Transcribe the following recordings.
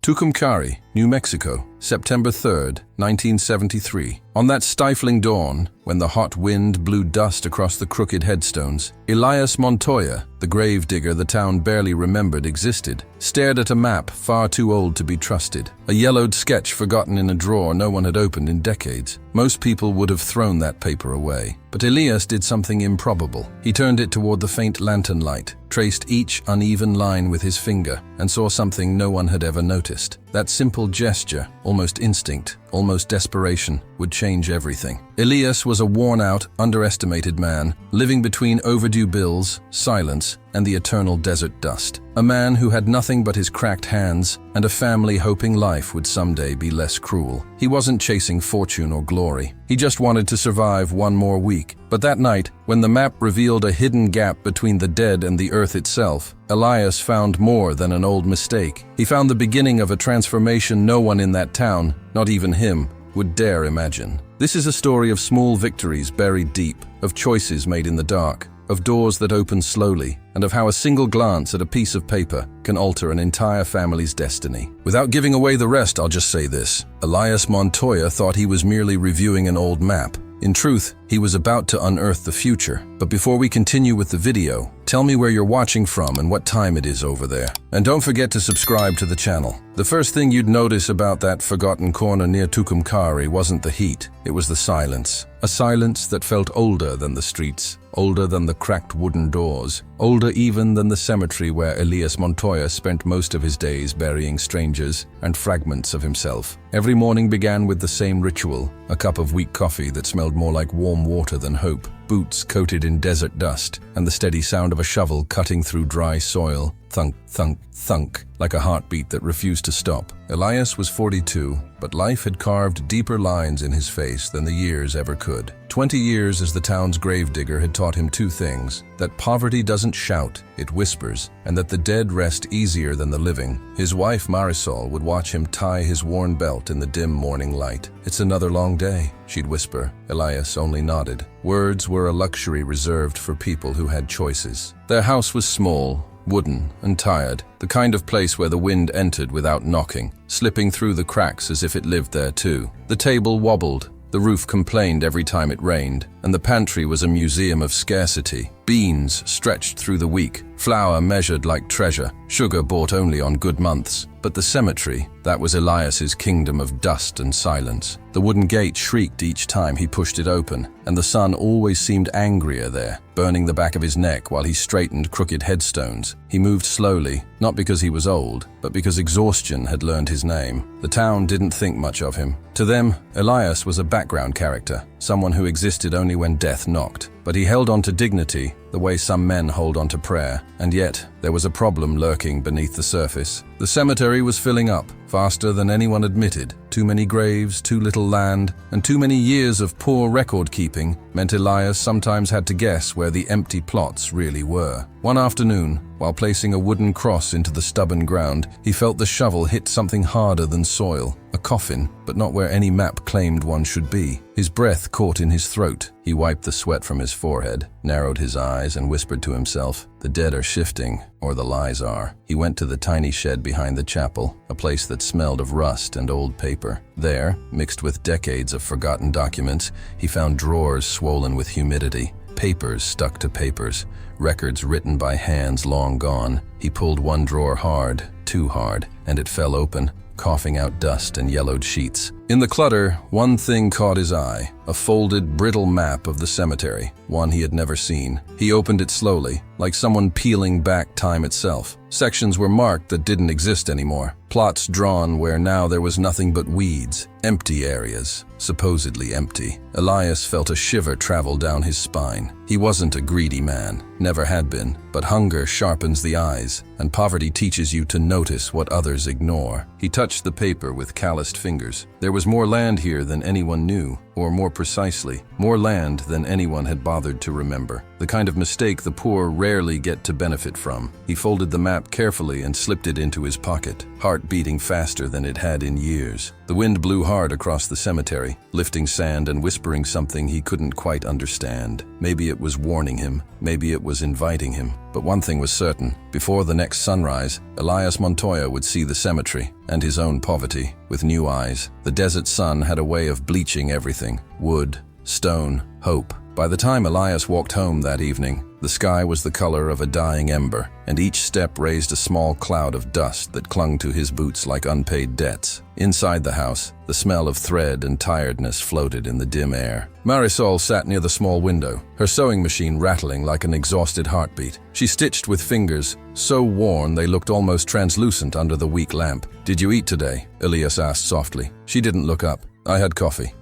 Tucumcari, New Mexico, September 3rd, 1973. On that stifling dawn, when the hot wind blew dust across the crooked headstones, Elias Montoya, the gravedigger the town barely remembered existed, stared at a map far too old to be trusted, a yellowed sketch forgotten in a drawer no one had opened in decades. Most people would have thrown that paper away. But Elias did something improbable. He turned it toward the faint lantern light, traced each uneven line with his finger, and saw something no one had ever noticed. That simple gesture, almost instinct, almost desperation, would change everything. Elias was a worn-out, underestimated man, living between overdue bills, silence, and the eternal desert dust. A man who had nothing but his cracked hands and a family hoping life would someday be less cruel. He wasn't chasing fortune or glory. He just wanted to survive one more week. But that night, when the map revealed a hidden gap between the dead and the earth itself, Elias found more than an old mistake. He found the beginning of a transformation no one in that town, not even him, would dare imagine. This is a story of small victories buried deep, of choices made in the dark, of doors that open slowly, and of how a single glance at a piece of paper can alter an entire family's destiny. Without giving away the rest, I'll just say this. Elias Montoya thought he was merely reviewing an old map. In truth, he was about to unearth the future. But before we continue with the video, tell me where you're watching from and what time it is over there. And don't forget to subscribe to the channel. The first thing you'd notice about that forgotten corner near Tucumcari wasn't the heat, it was the silence. A silence that felt older than the streets, older than the cracked wooden doors, older even than the cemetery where Elias Montoya spent most of his days burying strangers and fragments of himself. Every morning began with the same ritual, a cup of weak coffee that smelled more like warm water than hope, boots coated in desert dust, and the steady sound of a shovel cutting through dry soil. Thunk, thunk, thunk, like a heartbeat that refused to stop. Elias was 42, but life had carved deeper lines in his face than the years ever could. 20 years as the town's gravedigger had taught him two things: that poverty doesn't shout, it whispers, and that the dead rest easier than the living. His wife Marisol would watch him tie his worn belt in the dim morning light. "It's another long day," she'd whisper. Elias only nodded. Words were a luxury reserved for people who had choices. Their house was small, wooden and tired, the kind of place where the wind entered without knocking, slipping through the cracks as if it lived there too. The table wobbled, the roof complained every time it rained, and the pantry was a museum of scarcity. Beans stretched through the week, flour measured like treasure, sugar bought only on good months. But the cemetery, that was Elias's kingdom of dust and silence. The wooden gate shrieked each time he pushed it open, and the sun always seemed angrier there, burning the back of his neck while he straightened crooked headstones. He moved slowly, not because he was old, but because exhaustion had learned his name. The town didn't think much of him. To them, Elias was a background character, someone who existed only when death knocked. But he held on to dignity, the way some men hold on to prayer. And yet, there was a problem lurking beneath the surface. The cemetery was filling up, faster than anyone admitted. Too many graves, too little land, and too many years of poor record-keeping meant Elias sometimes had to guess where the empty plots really were. One afternoon, while placing a wooden cross into the stubborn ground, he felt the shovel hit something harder than soil. A coffin, but not where any map claimed one should be. His breath caught in his throat. He wiped the sweat from his forehead, narrowed his eyes, and whispered to himself, "The dead are shifting, or the lies are." He went to the tiny shed behind the chapel, a place that smelled of rust and old paper. There, mixed with decades of forgotten documents, he found drawers swollen with humidity, papers stuck to papers, records written by hands long gone. He pulled one drawer hard, too hard, and it fell open, coughing out dust and yellowed sheets. In the clutter, one thing caught his eye, a folded, brittle map of the cemetery, one he had never seen. He opened it slowly, like someone peeling back time itself. Sections were marked that didn't exist anymore, plots drawn where now there was nothing but weeds, empty areas, supposedly empty. Elias felt a shiver travel down his spine. He wasn't a greedy man, never had been, but hunger sharpens the eyes, and poverty teaches you to notice what others ignore. He touched the paper with calloused fingers. There was more land here than anyone knew, or more precisely, more land than anyone had bothered to remember. The kind of mistake the poor rarely get to benefit from. He folded the map carefully and slipped it into his pocket, heart beating faster than it had in years. The wind blew hard across the cemetery, lifting sand and whispering something he couldn't quite understand. Maybe it was warning him, maybe it was inviting him. But one thing was certain. Before the next sunrise, Elias Montoya would see the cemetery and his own poverty with new eyes. The desert sun had a way of bleaching everything: wood, stone, hope. By the time Elias walked home that evening, the sky was the color of a dying ember, and each step raised a small cloud of dust that clung to his boots like unpaid debts. Inside the house, the smell of thread and tiredness floated in the dim air. Marisol sat near the small window, her sewing machine rattling like an exhausted heartbeat. She stitched with fingers so worn they looked almost translucent under the weak lamp. "Did you eat today?" Elias asked softly. She didn't look up. "I had coffee."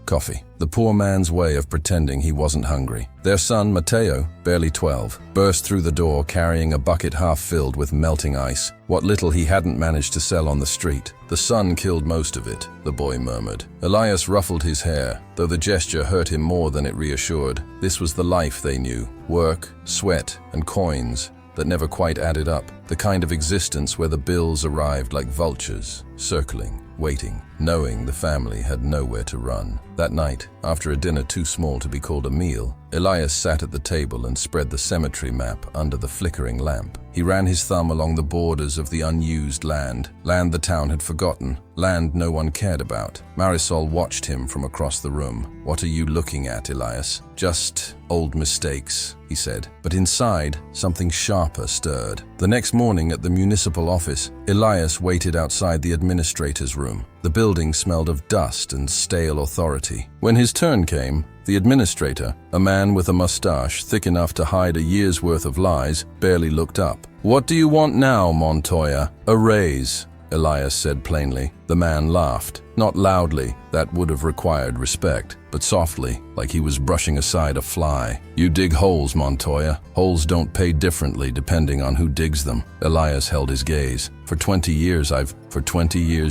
The poor man's way of pretending he wasn't hungry. Their son, Mateo, barely 12, burst through the door carrying a bucket half filled with melting ice, what little he hadn't managed to sell on the street. "The sun killed most of it," the boy murmured. Elias ruffled his hair, though the gesture hurt him more than it reassured. This was the life they knew: work, sweat, and coins that never quite added up. The kind of existence where the bills arrived like vultures, circling, waiting, knowing the family had nowhere to run. That night, after a dinner too small to be called a meal, Elias sat at the table and spread the cemetery map under the flickering lamp. He ran his thumb along the borders of the unused land the town had forgotten, land no one cared about. Marisol watched him from across the room. "What are you looking at, Elias?" "Just old mistakes," he said. But inside, something sharper stirred. The next morning at the municipal office, Elias waited outside the administrator's room. The building smelled of dust and stale authority. When his turn came, the administrator, a man with a mustache thick enough to hide a year's worth of lies, barely looked up. "What do you want now, Montoya?" "A raise," Elias said plainly. The man laughed, not loudly, that would have required respect, but softly, like he was brushing aside a fly. "You dig holes, Montoya. Holes don't pay differently depending on who digs them." Elias held his gaze. For 20 years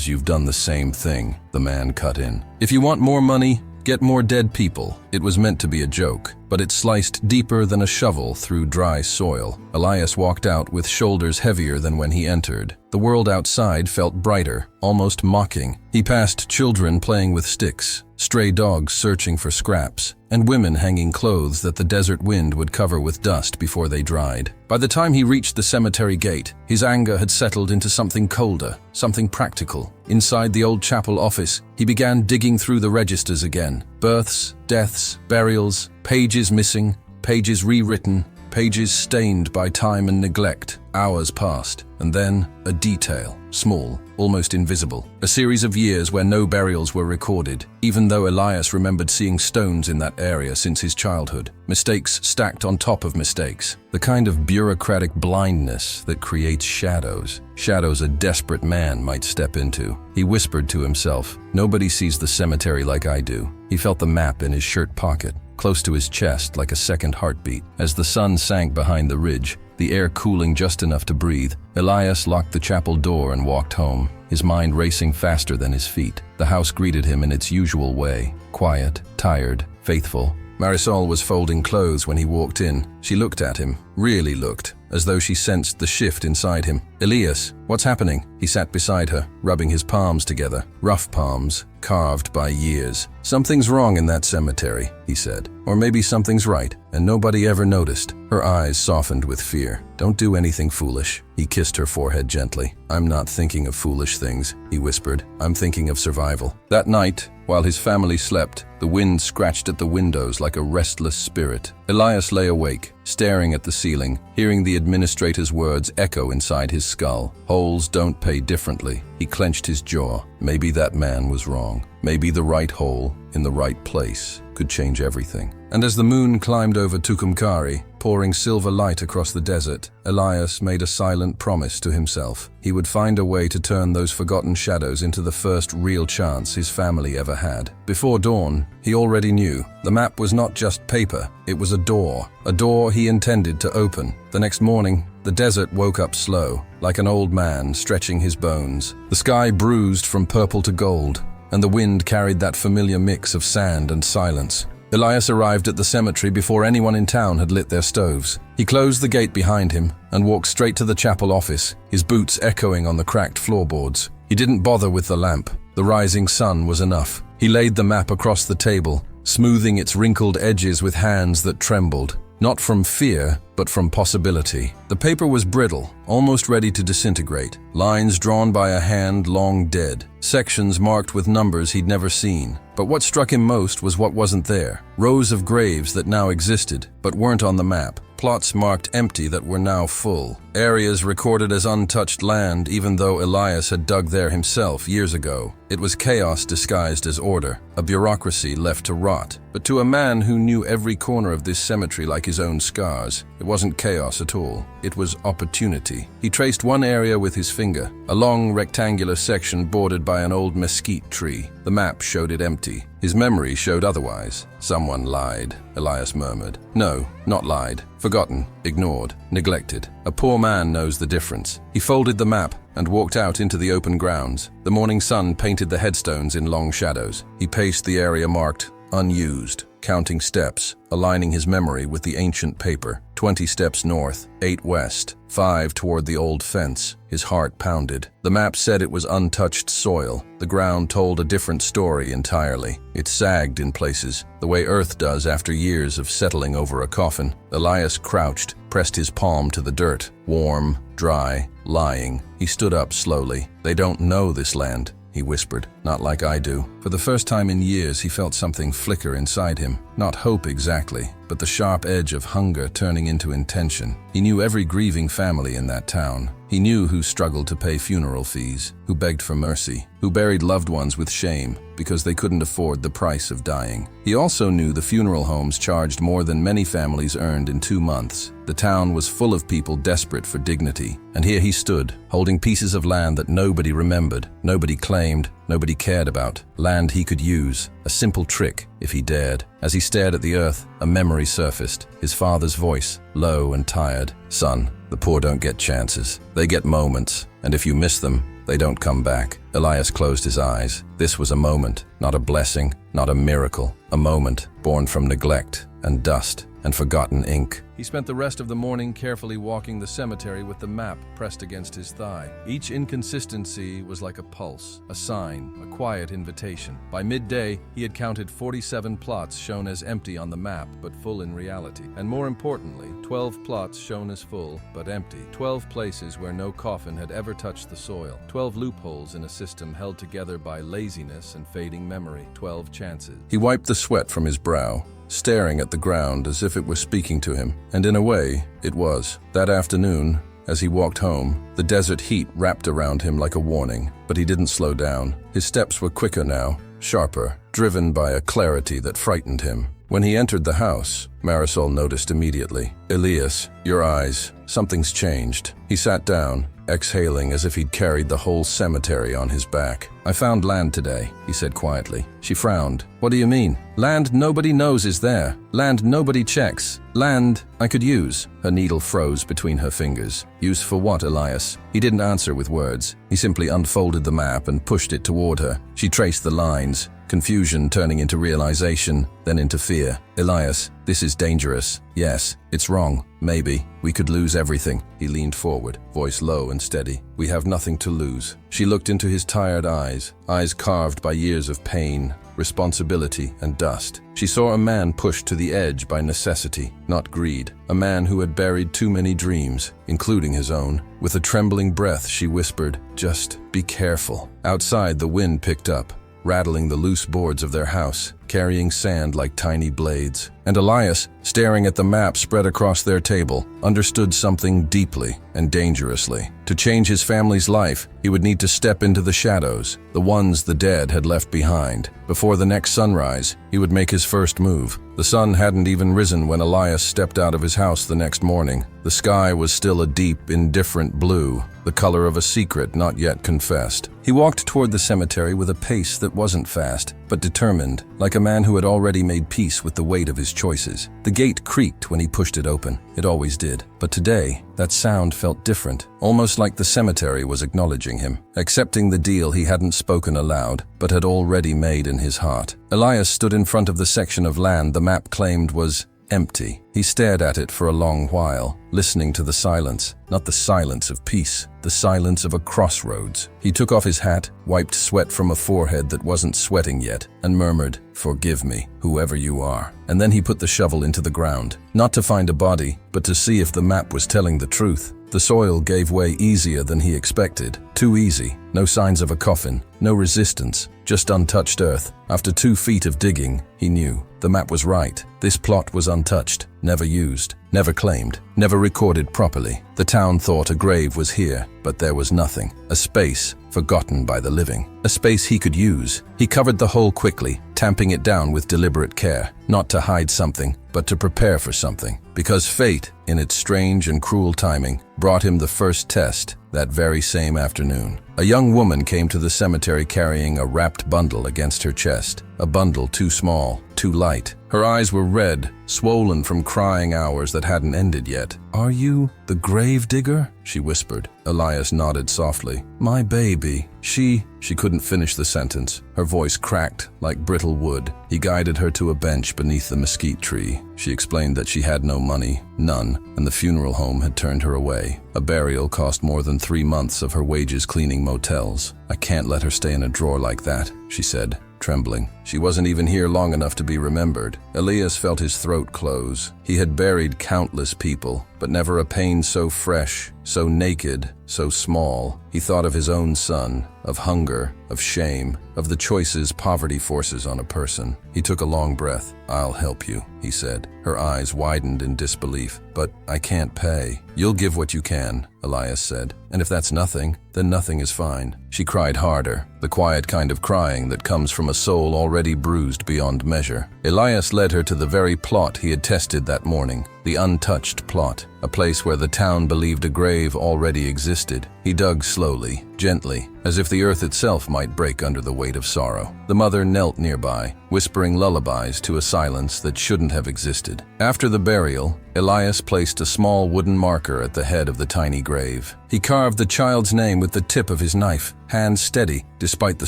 you've done the same thing," the man cut in. "If you want more money, get more dead people." It was meant to be a joke, but it sliced deeper than a shovel through dry soil. Elias walked out with shoulders heavier than when he entered. The world outside felt brighter, almost mocking. He passed children playing with sticks, stray dogs searching for scraps, and women hanging clothes that the desert wind would cover with dust before they dried. By the time he reached the cemetery gate, his anger had settled into something colder, something practical. Inside the old chapel office, he began digging through the registers again. Births, deaths, burials, pages missing, pages rewritten, pages stained by time and neglect. Hours passed, and then a detail, small, almost invisible. A series of years where no burials were recorded, even though Elias remembered seeing stones in that area since his childhood. Mistakes stacked on top of mistakes. The kind of bureaucratic blindness that creates shadows. Shadows a desperate man might step into. He whispered to himself, "Nobody sees the cemetery like I do." He felt the map in his shirt pocket, close to his chest like a second heartbeat. As the sun sank behind the ridge, the air cooling just enough to breathe, Elias locked the chapel door and walked home, his mind racing faster than his feet. The house greeted him in its usual way, quiet, tired, faithful. Marisol was folding clothes when he walked in. She looked at him, really looked, as though she sensed the shift inside him. "Elias, what's happening?" He sat beside her, rubbing his palms together, rough palms, carved by years. "Something's wrong in that cemetery," he said. "Or maybe something's right, and nobody ever noticed." Her eyes softened with fear. "Don't do anything foolish." He kissed her forehead gently. "I'm not thinking of foolish things," he whispered. "I'm thinking of survival." That night, while his family slept, the wind scratched at the windows like a restless spirit. Elias lay awake, staring at the ceiling, hearing the administrator's words echo inside his skull. Holes don't pay differently. He clenched his jaw. Maybe that man was wrong. Maybe the right hole, in the right place, could change everything. And as the moon climbed over Tucumcari, pouring silver light across the desert, Elias made a silent promise to himself. He would find a way to turn those forgotten shadows into the first real chance his family ever had. Before dawn, he already knew. The map was not just paper, it was a door he intended to open. The next morning, the desert woke up slow, like an old man stretching his bones. The sky bruised from purple to gold, and the wind carried that familiar mix of sand and silence. Elias arrived at the cemetery before anyone in town had lit their stoves. He closed the gate behind him and walked straight to the chapel office, his boots echoing on the cracked floorboards. He didn't bother with the lamp. The rising sun was enough. He laid the map across the table, smoothing its wrinkled edges with hands that trembled. Not from fear, but from possibility. The paper was brittle, almost ready to disintegrate. Lines drawn by a hand long dead. Sections marked with numbers he'd never seen. But what struck him most was what wasn't there. Rows of graves that now existed, but weren't on the map. Plots marked empty that were now full. Areas recorded as untouched land even though Elias had dug there himself years ago. It was chaos disguised as order, a bureaucracy left to rot. But to a man who knew every corner of this cemetery like his own scars, it wasn't chaos at all. It was opportunity. He traced one area with his finger, a long rectangular section bordered by an old mesquite tree. The map showed it empty. His memory showed otherwise. Someone lied, Elias murmured. No, not lied. Forgotten, ignored, neglected. A poor man knows the difference. He folded the map and walked out into the open grounds. The morning sun painted the headstones in long shadows. He paced the area marked unused, counting steps, aligning his memory with the ancient paper. 20 steps north, 8 west, 5 toward the old fence. His heart pounded. The map said it was untouched soil. The ground told a different story entirely. It sagged in places, the way earth does after years of settling over a coffin. Elias crouched, pressed his palm to the dirt. Warm, dry, lying. He stood up slowly. They don't know this land, he whispered. Not like I do. For the first time in years, he felt something flicker inside him. Not hope exactly, but the sharp edge of hunger turning into intention. He knew every grieving family in that town. He knew who struggled to pay funeral fees, who begged for mercy, who buried loved ones with shame because they couldn't afford the price of dying. He also knew the funeral homes charged more than many families earned in 2 months. The town was full of people desperate for dignity, and here he stood, holding pieces of land that nobody remembered, nobody claimed, nobody cared about. Land he could use, a simple trick if he dared. As he stared at the earth, a memory surfaced, his father's voice, low and tired. Son, the poor don't get chances. They get moments, and if you miss them, they don't come back. Elias closed his eyes. This was a moment, not a blessing, not a miracle. A moment born from neglect and dust and forgotten ink. He spent the rest of the morning carefully walking the cemetery with the map pressed against his thigh. Each inconsistency was like a pulse, a sign, a quiet invitation. By midday, he had counted 47 plots shown as empty on the map, but full in reality. And more importantly, 12 plots shown as full, but empty. 12 places where no coffin had ever touched the soil. 12 loopholes in a system held together by laziness and fading memory. 12 chances. He wiped the sweat from his brow, staring at the ground as if it were speaking to him. And in a way, it was. That afternoon, as he walked home, the desert heat wrapped around him like a warning, but he didn't slow down. His steps were quicker now, sharper, driven by a clarity that frightened him. When he entered the house, Marisol noticed immediately. Elias, your eyes. Something's changed. He sat down, exhaling as if he'd carried the whole cemetery on his back. I found land today, he said quietly. She frowned. What do you mean? Land nobody knows is there. Land nobody checks. Land I could use. Her needle froze between her fingers. Use for what, Elias? He didn't answer with words. He simply unfolded the map and pushed it toward her. She traced the lines, confusion turning into realization, then into fear. Elias, this is dangerous. Yes, it's wrong. Maybe. We could lose everything. He leaned forward, voice low and steady. We have nothing to lose. She looked into his tired eyes carved by years of pain, responsibility, and dust. She saw a man pushed to the edge by necessity, not greed. A man who had buried too many dreams, including his own. With a trembling breath, she whispered, just be careful. Outside, the wind picked up, rattling the loose boards of their house, carrying sand like tiny blades. And Elias, staring at the map spread across their table, understood something deeply and dangerously. To change his family's life, he would need to step into the shadows, the ones the dead had left behind. Before the next sunrise, he would make his first move. The sun hadn't even risen when Elias stepped out of his house the next morning. The sky was still a deep, indifferent blue, the color of a secret not yet confessed. He walked toward the cemetery with a pace that wasn't fast, but determined, like a man who had already made peace with the weight of his choices. The gate creaked when he pushed it open. It always did. But today, that sound felt different, almost like the cemetery was acknowledging him, accepting the deal he hadn't spoken aloud, but had already made in his heart. Elias stood in front of the section of land the map claimed was empty. He stared at it for a long while, listening to the silence, not the silence of peace, the silence of a crossroads. He took off his hat, wiped sweat from a forehead that wasn't sweating yet, and murmured, "Forgive me, whoever you are." And then he put the shovel into the ground, not to find a body, but to see if the map was telling the truth. The soil gave way easier than he expected. Too easy. No signs of a coffin, no resistance, just untouched earth. After 2 feet of digging, he knew. The map was right. This plot was untouched, never used, never claimed, never recorded properly. The town thought a grave was here, but there was nothing. A space forgotten by the living. A space he could use. He covered the hole quickly, tamping it down with deliberate care, not to hide something, but to prepare for something. Because fate, in its strange and cruel timing, brought him the first test that very same afternoon. A young woman came to the cemetery carrying a wrapped bundle against her chest. A bundle too small, too light. Her eyes were red, swollen from crying hours that hadn't ended yet. "Are you the Gravedigger?" she whispered. Elias nodded softly. "My baby. She couldn't finish the sentence. Her voice cracked like brittle wood. He guided her to a bench beneath the mesquite tree. She explained that she had no money, none, and the funeral home had turned her away. A burial cost more than 3 months of her wages cleaning motels. "I can't let her stay in a drawer like that," she said, trembling. She wasn't even here long enough to be remembered. Elias felt his throat close. He had buried countless people, but never a pain so fresh, so naked, so small. He thought of his own son, of hunger, of shame, of the choices poverty forces on a person. He took a long breath. "I'll help you," he said. Her eyes widened in disbelief. "But I can't pay." "You'll give what you can," Elias said. "And if that's nothing, then nothing is fine." She cried harder, the quiet kind of crying that comes from a soul already bruised beyond measure. Elias led her to the very plot he had tested that morning, the untouched plot, a place where the town believed a grave already existed. He dug slowly, gently, as if the earth itself might break under the weight of sorrow. The mother knelt nearby, whispering lullabies to a silence that shouldn't have existed. After the burial, Elias placed a small wooden marker at the head of the tiny grave. He carved the child's name with the tip of his knife, hands steady despite the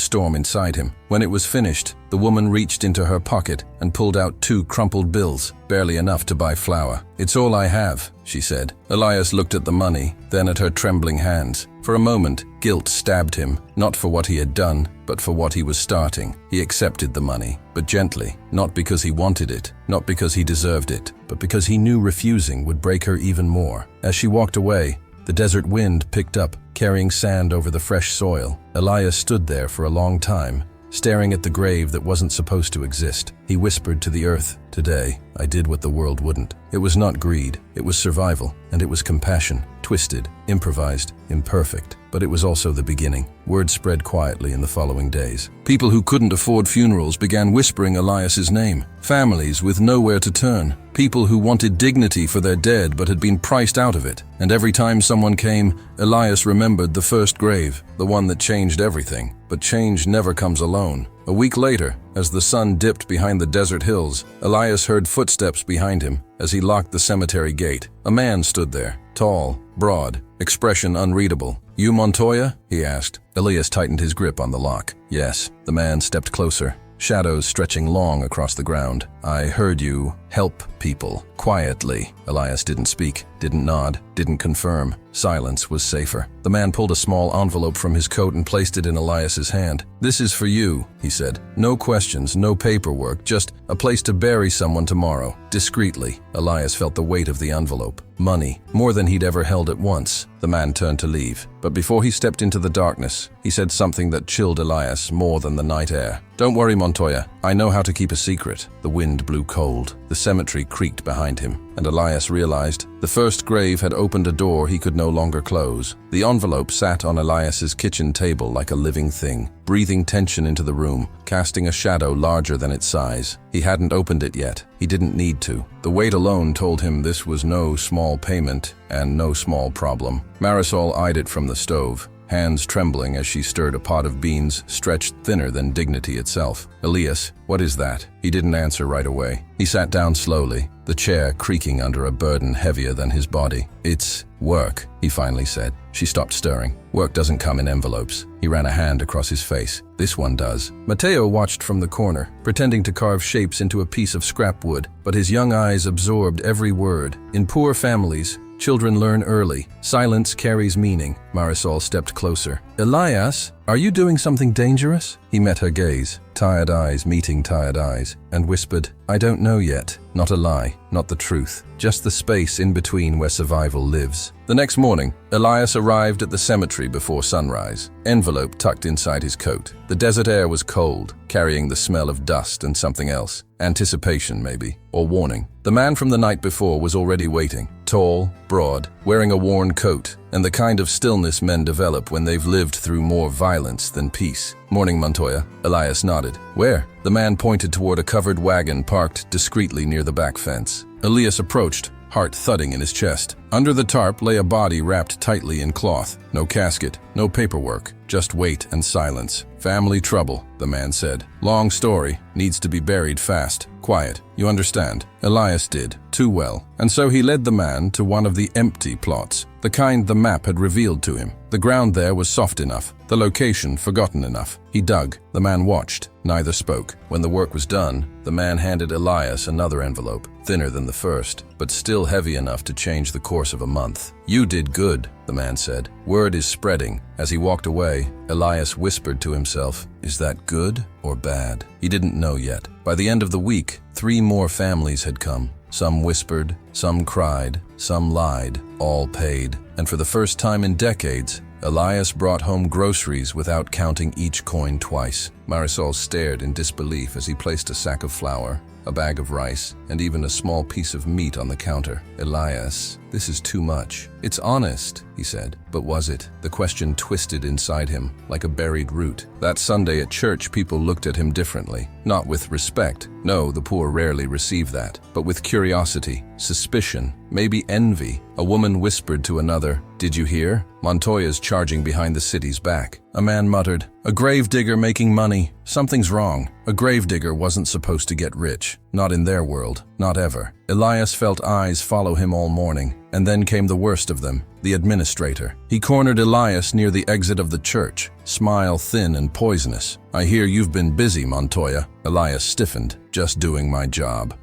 storm inside him. When it was finished, the woman reached into her pocket and pulled out 2 crumpled bills, barely enough to buy flour. "It's all I have," she said. Elias looked at the money, then at her trembling hands. For a moment, guilt stabbed him, not for what he had done, but for what he was starting. He accepted the money, but gently, not because he wanted it, not because he deserved it, but because he knew refusing would break her even more. As she walked away, the desert wind picked up, carrying sand over the fresh soil. Elias stood there for a long time, staring at the grave that wasn't supposed to exist. He whispered to the earth, "Today, I did what the world wouldn't." It was not greed, it was survival, and it was compassion, twisted, improvised, imperfect. But it was also the beginning. Word spread quietly in the following days. People who couldn't afford funerals began whispering Elias's name. Families with nowhere to turn. People who wanted dignity for their dead but had been priced out of it. And every time someone came, Elias remembered the first grave, the one that changed everything. But change never comes alone. A week later, as the sun dipped behind the desert hills, Elias heard footsteps behind him as he locked the cemetery gate. A man stood there, tall, broad, expression unreadable. "You Montoya?" he asked. Elias tightened his grip on the lock. "Yes." The man stepped closer, shadows stretching long across the ground. "I heard you help people." Quietly. Elias didn't speak, didn't nod, didn't confirm. Silence was safer. The man pulled a small envelope from his coat and placed it in Elias's hand. "This is for you," he said. "No questions, no paperwork, just a place to bury someone tomorrow." Discreetly, Elias felt the weight of the envelope. Money, more than he'd ever held at once. The man turned to leave. But before he stepped into the darkness, he said something that chilled Elias more than the night air. "Don't worry, Montoya. I know how to keep a secret." The wind blew cold. The cemetery creaked behind him, and Elias realized the first grave had opened a door he could no longer close. The envelope sat on Elias's kitchen table like a living thing, breathing tension into the room, casting a shadow larger than its size. He hadn't opened it yet. He didn't need to. The weight alone told him this was no small payment and no small problem. Marisol eyed it from the stove, hands trembling as she stirred a pot of beans stretched thinner than dignity itself. "Elias, what is that?" He didn't answer right away. He sat down slowly, the chair creaking under a burden heavier than his body. "It's work," he finally said. She stopped stirring. "Work doesn't come in envelopes." He ran a hand across his face. "This one does." Matteo watched from the corner, pretending to carve shapes into a piece of scrap wood, but his young eyes absorbed every word. "In poor families, children learn early. Silence carries meaning." Marisol stepped closer. "Elias, are you doing something dangerous?" He met her gaze, tired eyes meeting tired eyes, and whispered, "I don't know yet. Not a lie, not the truth. Just the space in between where survival lives." The next morning, Elias arrived at the cemetery before sunrise, envelope tucked inside his coat. The desert air was cold, carrying the smell of dust and something else. Anticipation, maybe, or warning. The man from the night before was already waiting, tall, broad, wearing a worn coat, and the kind of stillness men develop when they've lived through more violence than peace. "Morning, Montoya." Elias nodded. "Where?" The man pointed toward a covered wagon parked discreetly near the back fence. Elias approached, heart thudding in his chest. Under the tarp lay a body wrapped tightly in cloth. No casket, no paperwork, just weight and silence. "Family trouble," the man said. "Long story, needs to be buried fast. Quiet, you understand?" Elias did, too well, and so he led the man to one of the empty plots, the kind the map had revealed to him. The ground there was soft enough, the location forgotten enough. He dug, the man watched, neither spoke. When the work was done, the man handed Elias another envelope, thinner than the first, but still heavy enough to change the course of a month. "You did good," the man said. "Word is spreading." As he walked away, Elias whispered to himself, "Is that good or bad?" He didn't know yet. By the end of the week, 3 more families had come. Some whispered, some cried, some lied, all paid. And for the first time in decades, Elias brought home groceries without counting each coin twice. Marisol stared in disbelief as he placed a sack of flour, a bag of rice, and even a small piece of meat on the counter. "Elias, this is too much." "It's honest," he said. But was it? The question twisted inside him, like a buried root. That Sunday at church, people looked at him differently. Not with respect. No, the poor rarely receive that. But with curiosity, suspicion, maybe envy. A woman whispered to another, "Did you hear? Montoya's charging behind the city's back." A man muttered, "A gravedigger making money. Something's wrong." A gravedigger wasn't supposed to get rich. Not in their world. Not ever. Elias felt eyes follow him all morning. And then came the worst of them, the administrator. He cornered Elias near the exit of the church, smile thin and poisonous. "I hear you've been busy, Montoya." Elias stiffened. "Just doing my job."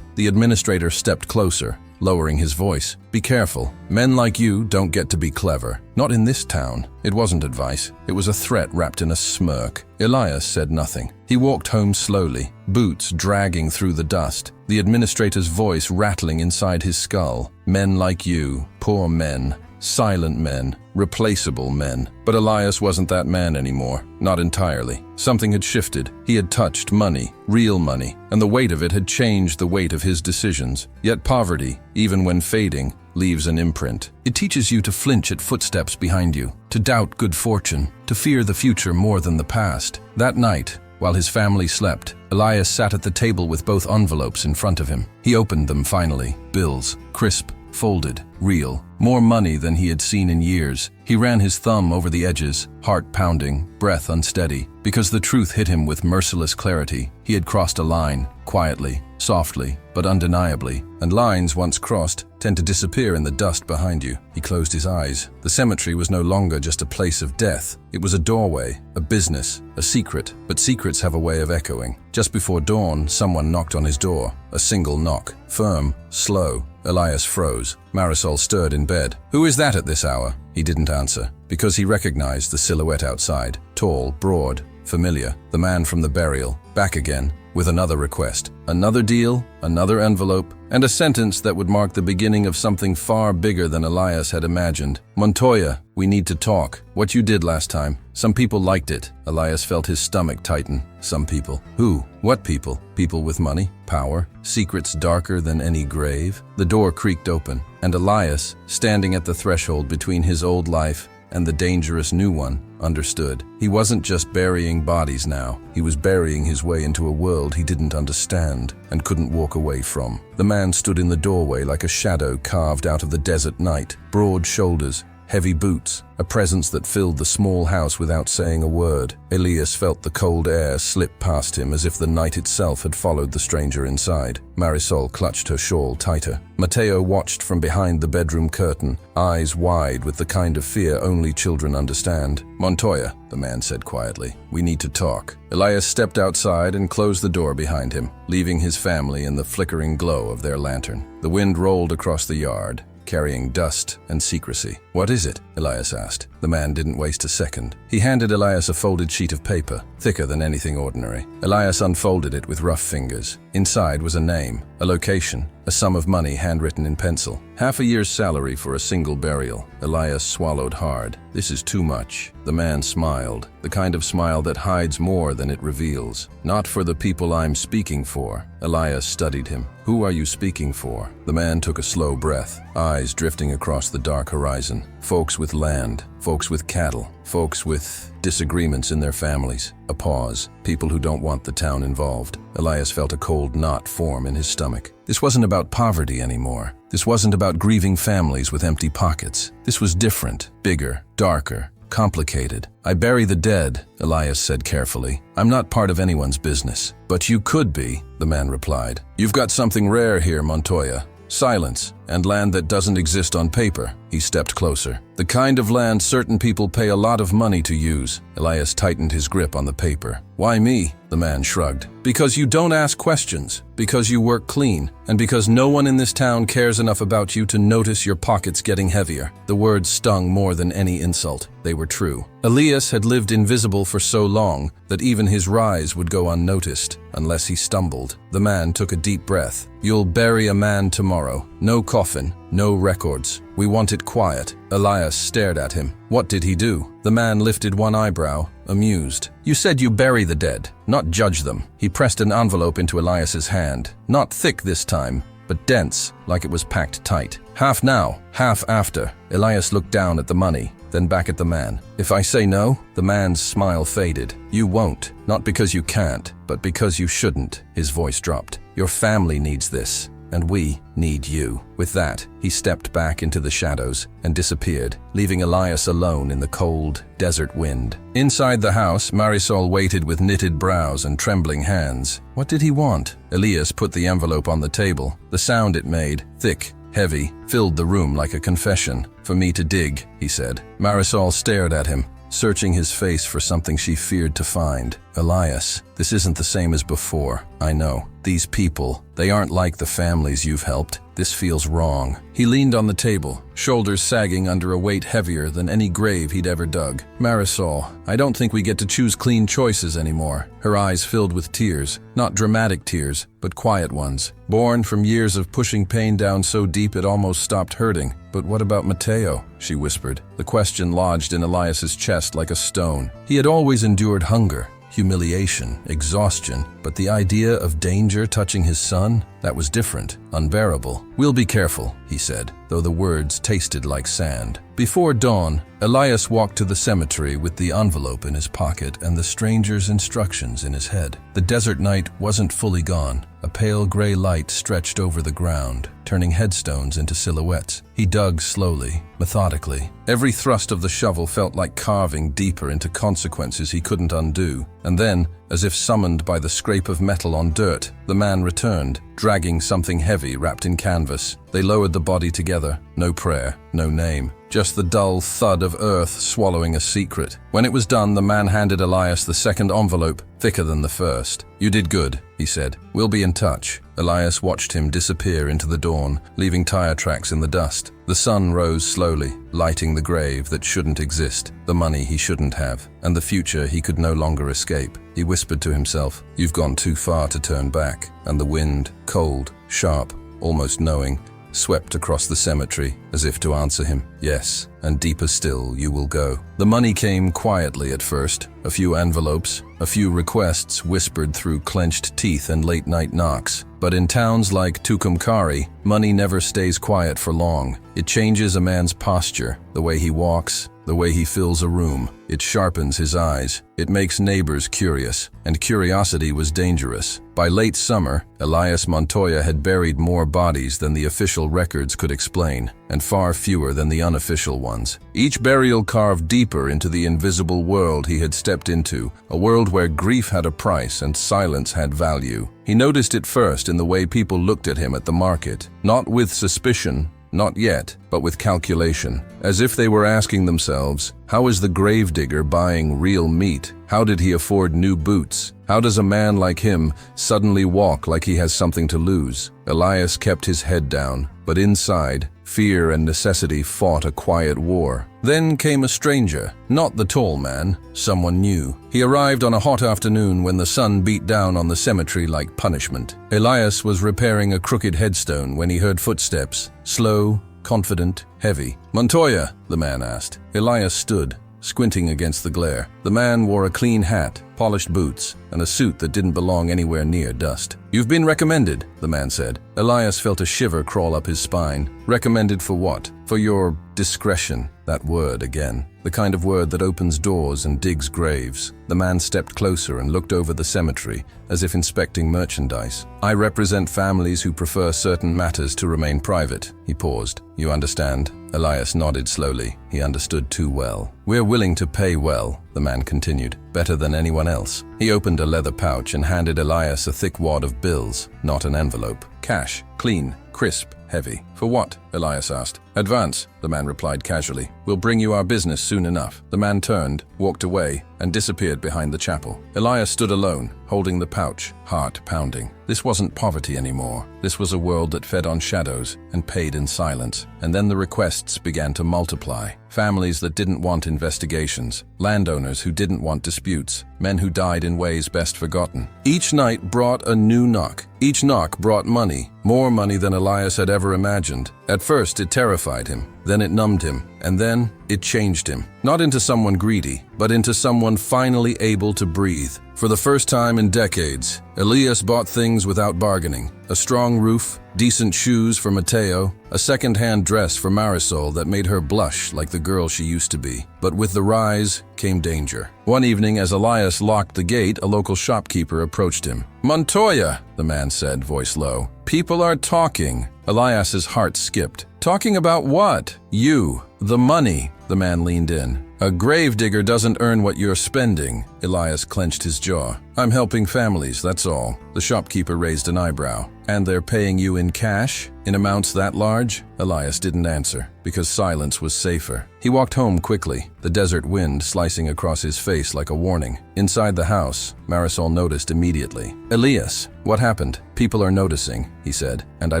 The administrator stepped closer, lowering his voice. "Be careful. Men like you don't get to be clever. Not in this town." It wasn't advice. It was a threat wrapped in a smirk. Elias said nothing. He walked home slowly, boots dragging through the dust, the administrator's voice rattling inside his skull. "Men like you, poor men, silent men, replaceable men." But Elias wasn't that man anymore. Not entirely. Something had shifted. He had touched money, real money, and the weight of it had changed the weight of his decisions. Yet poverty, even when fading, leaves an imprint. It teaches you to flinch at footsteps behind you, to doubt good fortune, to fear the future more than the past. That night, while his family slept, Elias sat at the table with both envelopes in front of him. He opened them finally. Bills, crisp, folded, real. More money than he had seen in years. He ran his thumb over the edges, heart pounding, breath unsteady, because the truth hit him with merciless clarity. He had crossed a line, quietly, softly, but undeniably, and lines once crossed tend to disappear in the dust behind you. He closed his eyes. The cemetery was no longer just a place of death. It was a doorway, a business, a secret, but secrets have a way of echoing. Just before dawn, someone knocked on his door. A single knock, firm, slow. Elias froze. Marisol stirred in bed. "Who is that at this hour?" He didn't answer, because he recognized the silhouette outside. Tall, broad, familiar. The man from the burial. Back again, with another request. Another deal, another envelope, and a sentence that would mark the beginning of something far bigger than Elias had imagined. "Montoya, we need to talk. What you did last time. Some people liked it." Elias felt his stomach tighten. Some people. Who? What people? People with money? Power? Secrets darker than any grave? The door creaked open, and Elias, standing at the threshold between his old life and the dangerous new one, understood. He wasn't just burying bodies now. He was burying his way into a world he didn't understand and couldn't walk away from. The man stood in the doorway like a shadow carved out of the desert night. Broad shoulders, heavy boots, a presence that filled the small house without saying a word. Elias felt the cold air slip past him as if the night itself had followed the stranger inside. Marisol clutched her shawl tighter. Mateo watched from behind the bedroom curtain, eyes wide with the kind of fear only children understand. "Montoya," the man said quietly, "we need to talk." Elias stepped outside and closed the door behind him, leaving his family in the flickering glow of their lantern. The wind rolled across the yard, carrying dust and secrecy. "What is it?" Elias asked. The man didn't waste a second. He handed Elias a folded sheet of paper, thicker than anything ordinary. Elias unfolded it with rough fingers. Inside was a name, a location, a sum of money handwritten in pencil. Half a year's salary for a single burial. Elias swallowed hard. "This is too much." The man smiled, the kind of smile that hides more than it reveals. "Not for the people I'm speaking for." Elias studied him. "Who are you speaking for?" The man took a slow breath, eyes drifting across the dark horizon. "Folks with land, folks with cattle, folks with disagreements in their families." A pause. "People who don't want the town involved." Elias felt a cold knot form in his stomach. This wasn't about poverty anymore. This wasn't about grieving families with empty pockets. This was different, bigger, darker, complicated. "I bury the dead," Elias said carefully. "I'm not part of anyone's business." "But you could be," the man replied. "You've got something rare here, Montoya. Silence, and land that doesn't exist on paper." He stepped closer. "The kind of land certain people pay a lot of money to use." Elias tightened his grip on the paper. "Why me?" The man shrugged. "Because you don't ask questions, because you work clean, and because no one in this town cares enough about you to notice your pockets getting heavier." The words stung more than any insult. They were true. Elias had lived invisible for so long that even his rise would go unnoticed, unless he stumbled. The man took a deep breath. "You'll bury a man tomorrow. No coffin, no records. We want it quiet." Elias stared at him. What did he do? The man lifted one eyebrow, amused. "You said you bury the dead, not judge them." He pressed an envelope into Elias's hand. Not thick this time, but dense, like it was packed tight. "Half now, half after." Elias looked down at the money, then back at the man. "If I say no?" The man's smile faded. "You won't. Not because you can't, but because you shouldn't." His voice dropped. "Your family needs this, and we need you." With that, he stepped back into the shadows and disappeared, leaving Elias alone in the cold, desert wind. Inside the house, Marisol waited with knitted brows and trembling hands. What did he want? Elias put the envelope on the table. The sound it made, thick, heavy, filled the room like a confession. "For me to dig," he said. Marisol stared at him, searching his face for something she feared to find. "Elias, this isn't the same as before. I know. These people, they aren't like the families you've helped. This feels wrong." He leaned on the table, shoulders sagging under a weight heavier than any grave he'd ever dug. "Marisol, I don't think we get to choose clean choices anymore." Her eyes filled with tears, not dramatic tears, but quiet ones, born from years of pushing pain down so deep it almost stopped hurting. "But what about Mateo?" she whispered. The question lodged in Elias's chest like a stone. He had always endured hunger, humiliation, exhaustion, but the idea of danger touching his son, that was different, unbearable. "We'll be careful," he said, though the words tasted like sand. Before dawn, Elias walked to the cemetery with the envelope in his pocket and the stranger's instructions in his head. The desert night wasn't fully gone. A pale gray light stretched over the ground, turning headstones into silhouettes. He dug slowly, methodically. Every thrust of the shovel felt like carving deeper into consequences he couldn't undo. And then, as if summoned by the scrape of metal on dirt, the man returned, dragging something heavy wrapped in canvas. They lowered the body together. No prayer, no name. Just the dull thud of earth swallowing a secret. When it was done, the man handed Elias the second envelope, thicker than the first. "You did good," he said. "We'll be in touch." Elias watched him disappear into the dawn, leaving tire tracks in the dust. The sun rose slowly, lighting the grave that shouldn't exist, the money he shouldn't have, and the future he could no longer escape. He whispered to himself, "You've gone too far to turn back." And the wind, cold, sharp, almost knowing, swept across the cemetery as if to answer him. "Yes, and deeper still you will go." The money came quietly at first, a few envelopes, a few requests whispered through clenched teeth and late-night knocks. But in towns like Tucumcari, money never stays quiet for long. It changes a man's posture, the way he walks, the way he fills a room. It sharpens his eyes. It makes neighbors curious, and curiosity was dangerous. By late summer, Elias Montoya had buried more bodies than the official records could explain, and far fewer than the unofficial ones. Each burial carved deeper into the invisible world he had stepped into, a world where grief had a price and silence had value. He noticed it first in the way people looked at him at the market, not with suspicion, not yet, but with calculation, as if they were asking themselves, how is the gravedigger buying real meat? How did he afford new boots? How does a man like him suddenly walk like he has something to lose? Elias kept his head down, but inside, fear and necessity fought a quiet war. Then came a stranger, not the tall man, someone new. He arrived on a hot afternoon when the sun beat down on the cemetery like punishment. Elias was repairing a crooked headstone when he heard footsteps, slow, confident, heavy. "Montoya?" the man asked. Elias stood, squinting against the glare. The man wore a clean hat, polished boots, and a suit that didn't belong anywhere near dust. "You've been recommended," the man said. Elias felt a shiver crawl up his spine. "Recommended for what?" "For your discretion." That word again. The kind of word that opens doors and digs graves. The man stepped closer and looked over the cemetery, as if inspecting merchandise. "I represent families who prefer certain matters to remain private." He paused. "You understand?" Elias nodded slowly. He understood too well. "We're willing to pay well," the man continued. "Better than anyone else." He opened a leather pouch and handed Elias a thick wad of bills, not an envelope. Cash, clean, crisp, heavy. "For what?" Elias asked. "Advance," the man replied casually. "We'll bring you our business soon enough." The man turned, walked away, and disappeared behind the chapel. Elias stood alone, holding the pouch, heart pounding. This wasn't poverty anymore. This was a world that fed on shadows and paid in silence. And then the requests began to multiply. Families that didn't want investigations, landowners who didn't want disputes, men who died in ways best forgotten. Each night brought a new knock. Each knock brought money, more money than Elias had ever imagined. At first it terrified him, then it numbed him, and then it changed him. Not into someone greedy, but into someone finally able to breathe. For the first time in decades, Elias bought things without bargaining. A strong roof, decent shoes for Mateo, a second-hand dress for Marisol that made her blush like the girl she used to be. But with the rise came danger. One evening, as Elias locked the gate, a local shopkeeper approached him. "Montoya," the man said, voice low. "People are talking." Elias's heart skipped. "Talking about what?" "You. The money." The man leaned in. "A gravedigger doesn't earn what you're spending." Elias clenched his jaw. "I'm helping families, that's all." The shopkeeper raised an eyebrow. "And they're paying you in cash? In amounts that large?" Elias didn't answer, because silence was safer. He walked home quickly, the desert wind slicing across his face like a warning. Inside the house, Marisol noticed immediately. "Elias, what happened?" "People are noticing," he said, "and I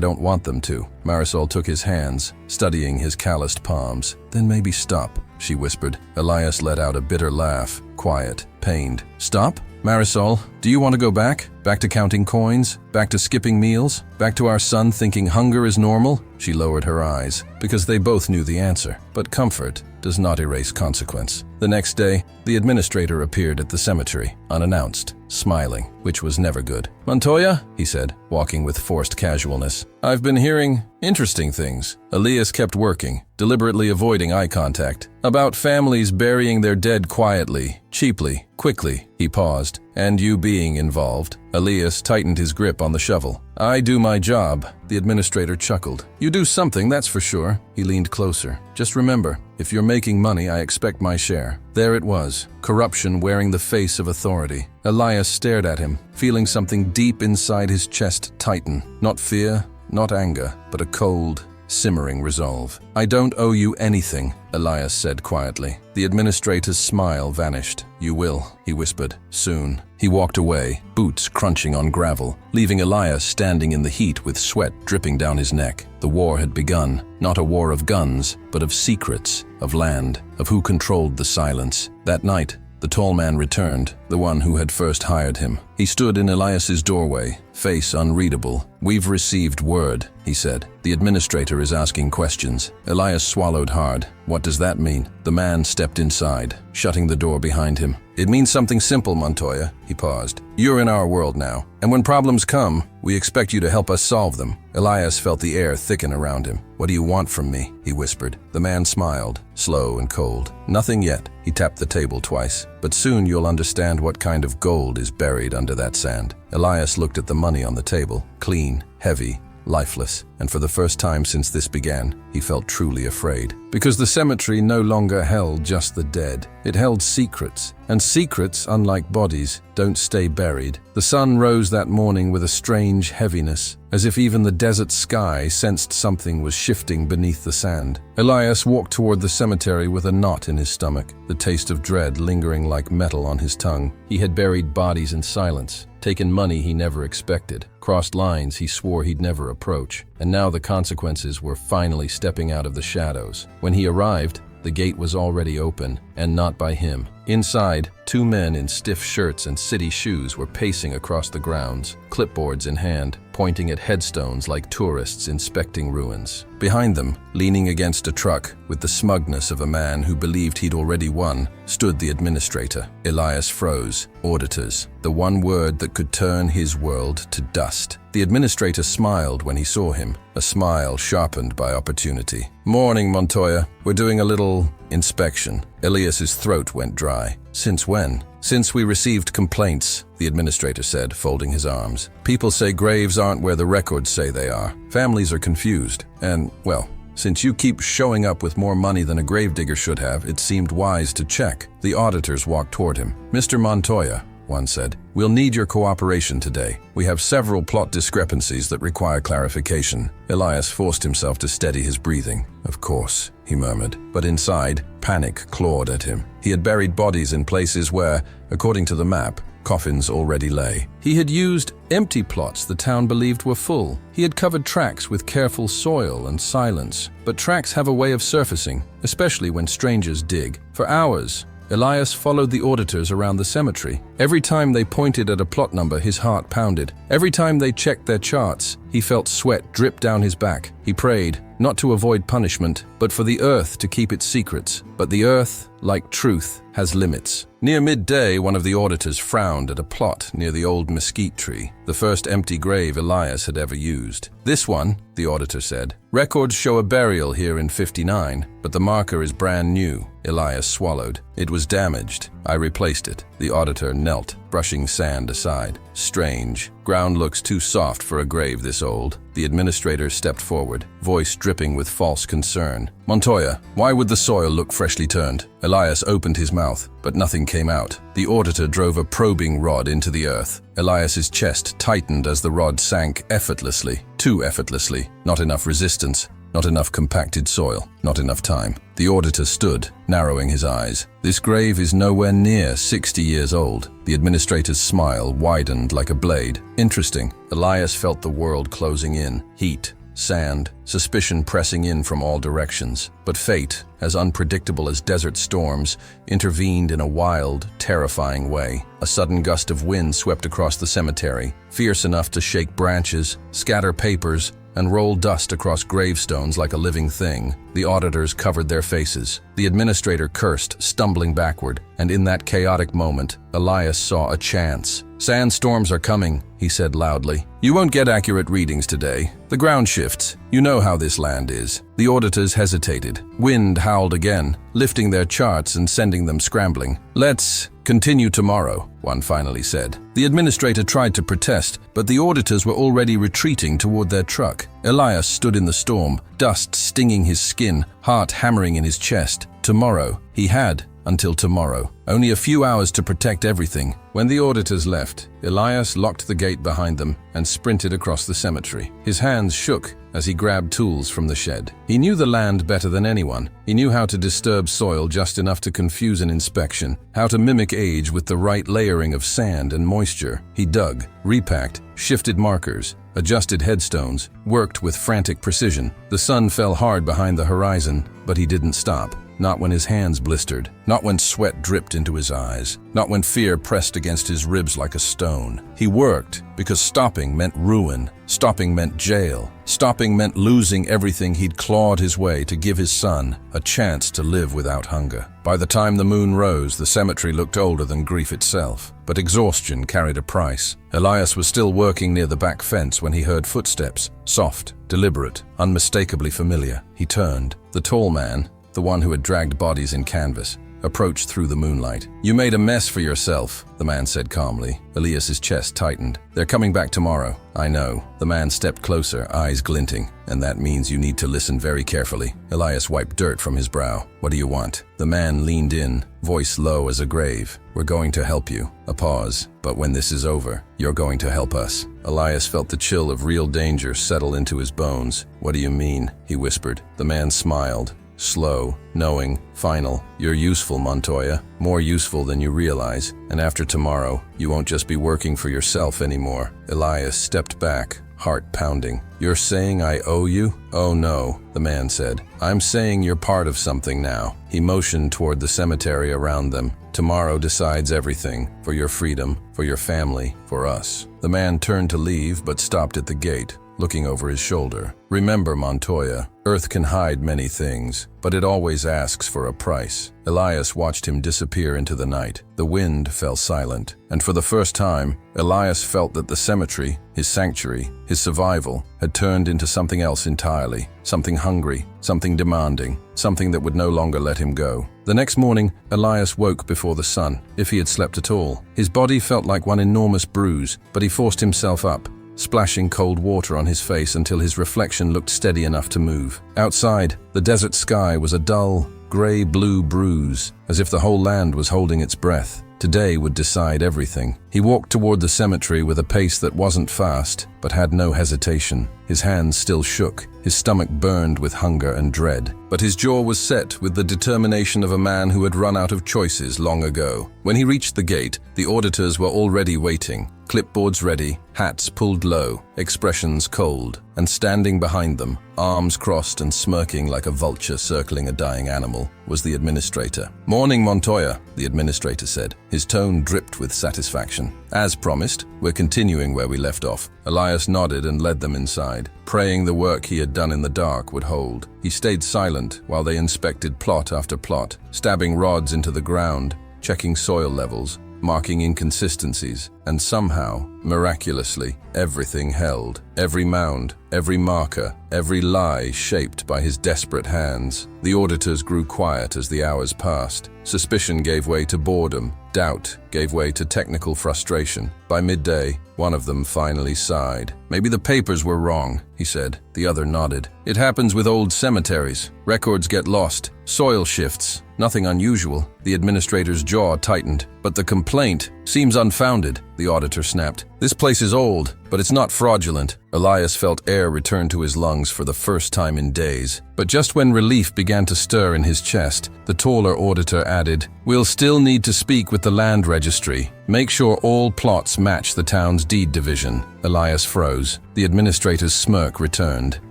don't want them to." Marisol took his hands, studying his calloused palms. "Then maybe stop," she whispered. Elias let out a bitter laugh, quiet, pained. "Stop? Marisol, do you want to go back? Back to counting coins? Back to skipping meals? Back to our son thinking hunger is normal?" She lowered her eyes, because they both knew the answer. But comfort does not erase consequence. The next day, the administrator appeared at the cemetery, unannounced, smiling, which was never good. "Montoya," he said, walking with forced casualness. "I've been hearing interesting things." Elias kept working, deliberately avoiding eye contact. "About families burying their dead quietly, cheaply, quickly." He paused. "And you being involved." Elias tightened his grip on the shovel. "I do my job." The administrator chuckled. "You do something, that's for sure." He leaned closer. "Just remember, if you're making money, I expect my share." There it was, corruption wearing the face of authority. Elias stared at him, feeling something deep inside his chest tighten. Not fear, not anger, but a cold, simmering resolve. "I don't owe you anything," Elias said quietly. The administrator's smile vanished. "You will," he whispered, "soon." He walked away, boots crunching on gravel, leaving Elias standing in the heat with sweat dripping down his neck. The war had begun, not a war of guns, but of secrets, of land, of who controlled the silence. That night, the tall man returned, the one who had first hired him. He stood in Elias's doorway, face unreadable. "We've received word," he said. "The administrator is asking questions." Elias swallowed hard. "What does that mean?" The man stepped inside, shutting the door behind him. "It means something simple, Montoya." He paused. "You're in our world now, and when problems come, we expect you to help us solve them." Elias felt the air thicken around him. "What do you want from me?" he whispered. The man smiled, slow and cold. "Nothing yet." He tapped the table twice. "But soon you'll understand what kind of gold is buried under that sand." Elias looked at the money on the table, clean, heavy, lifeless, and for the first time since this began, he felt truly afraid. Because the cemetery no longer held just the dead. It held secrets, and secrets, unlike bodies, don't stay buried. The sun rose that morning with a strange heaviness, as if even the desert sky sensed something was shifting beneath the sand. Elias walked toward the cemetery with a knot in his stomach, the taste of dread lingering like metal on his tongue. He had buried bodies in silence, taken money he never expected, crossed lines he swore he'd never approach, and now the consequences were finally stepping out of the shadows. When he arrived, the gate was already open, and not by him. Inside, two men in stiff shirts and city shoes were pacing across the grounds, clipboards in hand, pointing at headstones like tourists inspecting ruins. Behind them, leaning against a truck, with the smugness of a man who believed he'd already won, stood the administrator. Elias froze. Auditors, the one word that could turn his world to dust. The administrator smiled when he saw him, a smile sharpened by opportunity. "Morning, Montoya. We're doing a little inspection." Elias's throat went dry. "Since when?" "Since we received complaints," the administrator said, folding his arms. "People say graves aren't where the records say they are. Families are confused. And, well, since you keep showing up with more money than a gravedigger should have, it seemed wise to check." The auditors walked toward him. "Mr. Montoya," one said, "we'll need your cooperation today. We have several plot discrepancies that require clarification." Elias forced himself to steady his breathing. "Of course," he murmured, but inside, panic clawed at him. He had buried bodies in places where, according to the map, coffins already lay. He had used empty plots the town believed were full. He had covered tracks with careful soil and silence. But tracks have a way of surfacing, especially when strangers dig. For hours, Elias followed the auditors around the cemetery. Every time they pointed at a plot number, his heart pounded. Every time they checked their charts, he felt sweat drip down his back. He prayed, not to avoid punishment, but for the earth to keep its secrets. But the earth, like truth, has limits. Near midday, one of the auditors frowned at a plot near the old mesquite tree, the first empty grave Elias had ever used. "This one," the auditor said. "Records show a burial here in 59, but the marker is brand new." Elias swallowed. "It was damaged. I replaced it." The auditor knelt, brushing sand aside. "Strange. Ground looks too soft for a grave this old." The administrator stepped forward, voice dripping with false concern. "Montoya, why would the soil look freshly turned?" Elias opened his mouth, but nothing came out. The auditor drove a probing rod into the earth. Elias's chest tightened as the rod sank effortlessly, too effortlessly. Not enough resistance, not enough compacted soil, not enough time. The auditor stood, narrowing his eyes. "This grave is nowhere near 60 years old." The administrator's smile widened like a blade. "Interesting." Elias felt the world closing in. Heat, sand, suspicion pressing in from all directions. But fate, as unpredictable as desert storms, intervened in a wild, terrifying way. A sudden gust of wind swept across the cemetery, fierce enough to shake branches, scatter papers, and roll dust across gravestones like a living thing. The auditors covered their faces. The administrator cursed, stumbling backward, and in that chaotic moment, Elias saw a chance. "Sandstorms are coming," he said loudly. "You won't get accurate readings today. The ground shifts. You know how this land is." The auditors hesitated. Wind howled again, lifting their charts and sending them scrambling. "Let's continue tomorrow," one finally said. The administrator tried to protest, but the auditors were already retreating toward their truck. Elias stood in the storm, dust stinging his skin, heart hammering in his chest. Tomorrow. He had until tomorrow. Only a few hours to protect everything. When the auditors left, Elias locked the gate behind them and sprinted across the cemetery. His hands shook as he grabbed tools from the shed. He knew the land better than anyone. He knew how to disturb soil just enough to confuse an inspection, how to mimic age with the right layering of sand and moisture. He dug, repacked, shifted markers, adjusted headstones, worked with frantic precision. The sun fell hard behind the horizon, but he didn't stop. not when his hands blistered, not when sweat dripped into his eyes, not when fear pressed against his ribs like a stone. He worked because stopping meant ruin, stopping meant jail, stopping meant losing everything he'd clawed his way to give his son a chance to live without hunger. By the time the moon rose, the cemetery looked older than grief itself, but exhaustion carried a price. Elias was still working near the back fence when he heard footsteps, soft, deliberate, unmistakably familiar. He turned. The tall man, the one who had dragged bodies in canvas, approached through the moonlight. "You made a mess for yourself," the man said calmly. Elias's chest tightened. "They're coming back tomorrow." "I know." The man stepped closer, eyes glinting. "And that means you need to listen very carefully." Elias wiped dirt from his brow. "What do you want?" The man leaned in, voice low as a grave. "We're going to help you." A pause. "But when this is over, you're going to help us." Elias felt the chill of real danger settle into his bones. "What do you mean?" he whispered. The man smiled. Slow, knowing, final. "You're useful, Montoya. More useful than you realize. And after tomorrow, you won't just be working for yourself anymore." Elias stepped back, heart pounding. "You're saying I owe you?" "Oh no," the man said. "I'm saying you're part of something now." He motioned toward the cemetery around them. "Tomorrow decides everything. For your freedom, for your family, for us." The man turned to leave but stopped at the gate, looking over his shoulder. "Remember, Montoya, Earth can hide many things, but it always asks for a price." Elias watched him disappear into the night. The wind fell silent, and for the first time, Elias felt that the cemetery, his sanctuary, his survival, had turned into something else entirely. Something hungry, something demanding, something that would no longer let him go. The next morning, Elias woke before the sun, if he had slept at all. His body felt like one enormous bruise, but he forced himself up, splashing cold water on his face until his reflection looked steady enough to move. Outside, the desert sky was a dull, gray-blue bruise, as if the whole land was holding its breath. Today would decide everything. He walked toward the cemetery with a pace that wasn't fast, but had no hesitation. His hands still shook, his stomach burned with hunger and dread. But his jaw was set with the determination of a man who had run out of choices long ago. When he reached the gate, the auditors were already waiting. Clipboards ready, hats pulled low, expressions cold, and standing behind them, arms crossed and smirking like a vulture circling a dying animal, was the administrator. "Morning, Montoya," the administrator said. His tone dripped with satisfaction. "As promised, we're continuing where we left off." Elias nodded and led them inside, praying the work he had done in the dark would hold. He stayed silent while they inspected plot after plot, stabbing rods into the ground, checking soil levels, marking inconsistencies, and somehow, miraculously, everything held. Every mound, every marker, every lie shaped by his desperate hands. The auditors grew quiet as the hours passed. Suspicion gave way to boredom. Doubt gave way to technical frustration. By midday, one of them finally sighed. "Maybe the papers were wrong," he said. The other nodded. "It happens with old cemeteries. Records get lost. Soil shifts. Nothing unusual." The administrator's jaw tightened. "But the complaint seems unfounded," the auditor snapped. "This place is old, but it's not fraudulent." Elias felt air return to his lungs for the first time in days. But just when relief began to stir in his chest, the taller auditor added, "We'll still need to speak with the land registry. Make sure all plots match the town's deed division." Elias froze. The administrator's smirk returned,